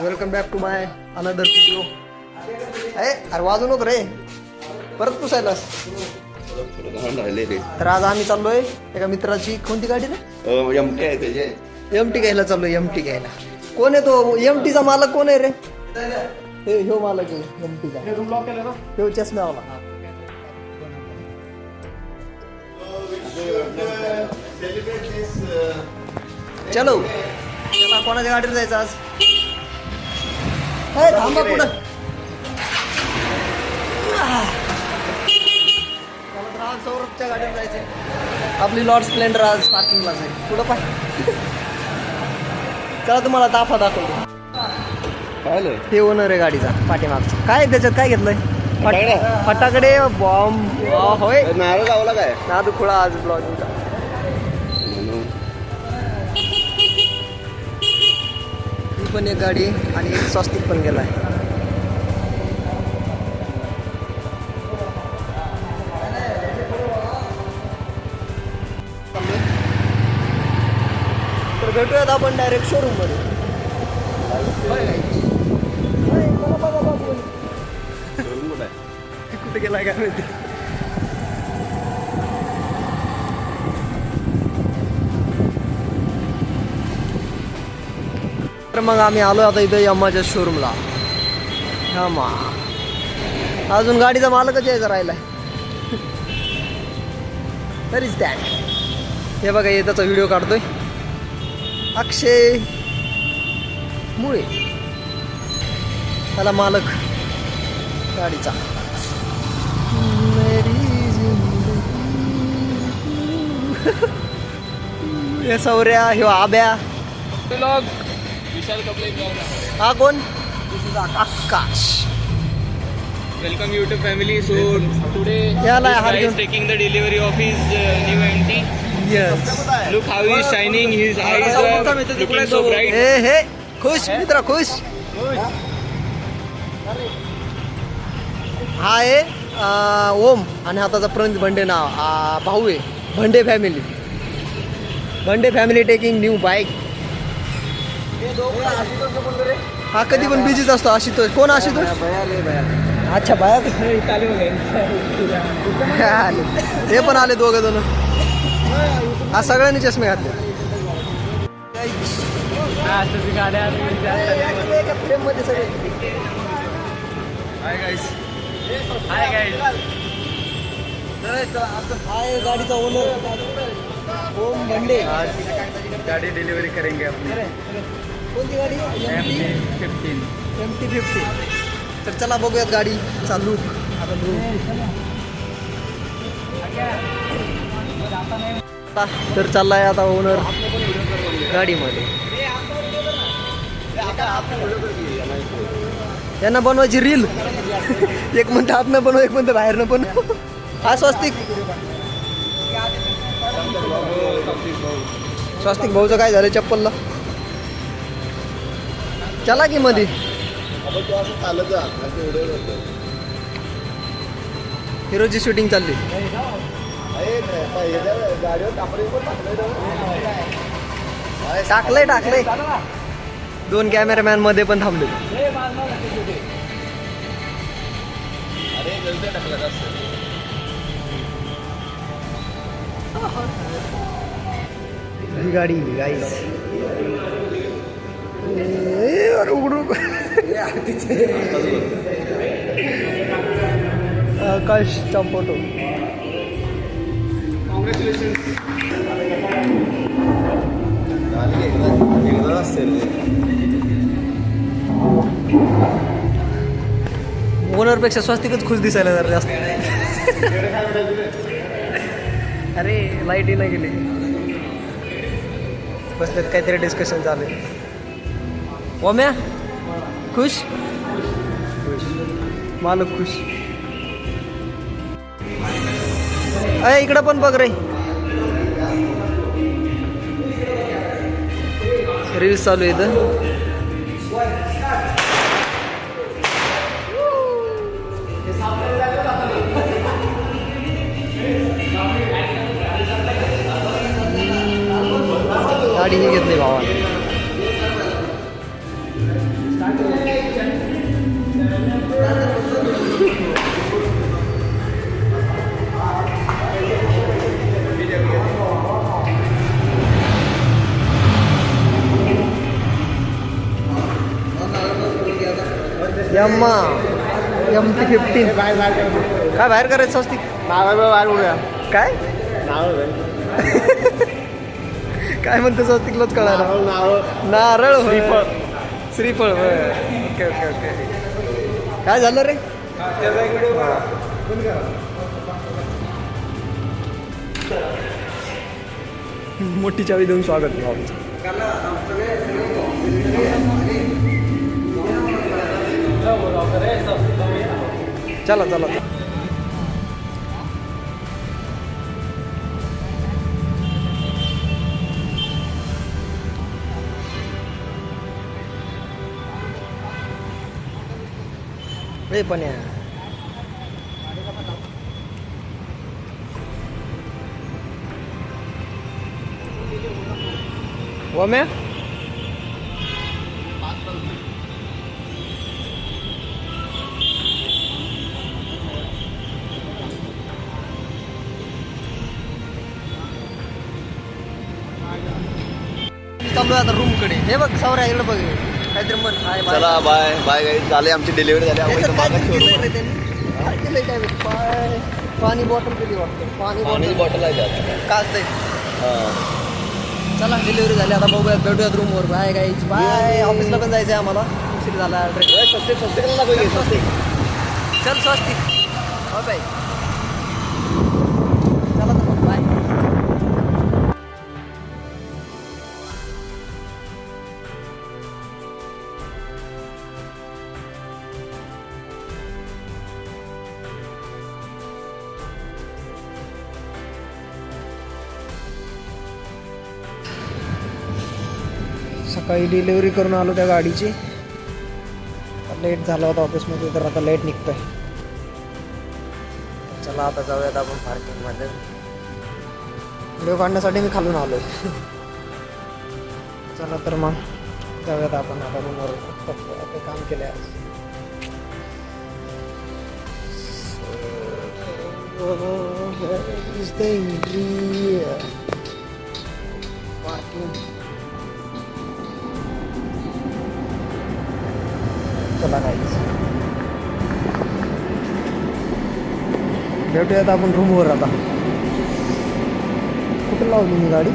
Welcome back to my another video. अरे वाजू नको रे, परत पुसायलास. तर आज आम्ही चाललोय एका मित्राची. कोणती गाडी रे? एमटी घ्यायला चाललोय. एमटी घ्यायला. कोण आहे तो एमटीचा मालक? कोण आहे रे? हे ह्यो मालक आहे एमटीचा. ह्यो चष्म्यावाला. चलो चला, कोणाच्या गाडीवर जायचं आज? थांबा पुढं. सौरभच्या गाडीवर जायचंय. आपली लॉर्ड स्प्लेंडर आज पार्किंगला जाईल. पुढं पाय. चला तुम्हाला ताफा दाखवतो. हे ओनर आहे गाडीचा पाठीमागचा. काय त्याच्यात काय घेतलंय? फटाकडे बॉम्ब. होय, नारळ गावला काय नादू खुळा आज ब्लॉगिंगचा. ही पण एक गाडी आणि एक स्वस्तिक पण गेलाय. तर भेटूयात आपण डायरेक्ट शोरूम मध्ये. कुठे गेलाय काय माहिती. तर मग आम्ही आलो आता इथं यमाच्या शोरूमला. यमा अजून गाडीचा मालकच यायचा राहिलाय. तरीच दॅट. हे बघा, हे त्याचा व्हिडिओ काढतोय अक्षय मुळे. त्याला मालक गाडीचा. हे सौर्या, ह्यो आब्या. हा कोण? आकाश. Welcome YouTube family. So today Yeah, this like, guy is taking the delivery of his new MT. Yes. Look how he is shining. His eyes are looking so bright. हे खुश मित्र, खुश. हा आहे ओम आणि हाताचा प्रणित भंडे नाव. भाऊ आहे. भंडे family. भंडे family taking new bike. हा कधी पण बिझीच असतो. आशितोष. कोण आशितोष? अच्छा, बाया. हे पण आले दोघं जण. हा सगळ्यांनी चष्मे घातले. हाय गाडीचा ओनर ओम भंडे. गाड़ी डिलीवरी करेंगे अपनी कोणती गाडी? MT-15. तर चला बघूयात गाडी चालू. तर चाललाय आता ओनर गाडीमध्ये. यांना बनवायची रील. एक म्हणतं आतनं बनव, एक म्हणतं बाहेरनं बनव. हा स्वस्तिक. स्वस्तिक भाऊचं काय झालं चप्पलला? चला की मध्ये. हिरोची शूटिंग चालली. टाकलंय. 2 कॅमेरामॅन मध्ये पण थांबले. ही गाडी गाईस. आकाशचा फोटो. ओनरपेक्षा स्वस्तिकच खुश दिसायला जरा जास्त. अरे लाईटही नाही गेली. बसलेत काहीतरी डिस्कशन चालू आहे. ओम्या खुश. मालक खुश. अय इकडं पण बघ रे. रील्स चालू आहे इथं. गाडी ही घेतली भावाने. यम्मा MT-15 काय बाहेर करायचं स्वस्तिक काय काय म्हणते स्वस्तिकलाच कळायला नारळ श्रीफळ ओके ओके ओके काय झालं रे मोठी चावी देऊन स्वागत चला चला रे पण वम्या चालू आता रूम कडे हे बघ सावऱ्या इकडे बघ काहीतरी मन चला बाय बाय गाईज झाले आमची डिलिव्हरी झाली आपण इथं मागं ठेवलं. काय पाणी बॉटल किती वाटतं पाणी पाण्याची बॉटल बॉटल आहे त्यात. काच दे हां. चला डिलिव्हरी झाली आता बघूया भेटूयात रूमवर बाय गाईज बाय ऑफिसला पण जायचं आहे आम्हाला उशीर झाला स्वस्तिक नको घे, स्वस्तिक. चल स्वस्तिक हो बाय चला तर मग बाय सकाळी डिलिव्हरी करून आलो त्या गाडीची लेट झाला होता ऑफिसमध्ये तर आता लेट निघतोय चला आता जाऊयात आपण पार्किंगमध्ये व्हिडिओ काढण्यासाठी मी खालून आलोय चला तर मग जाऊयात आपण आता रूमवर ते काम केलं आज पार्किंग चला गाईज भेटूयात आपण रूमवर आता कुठं लावली मी गाडी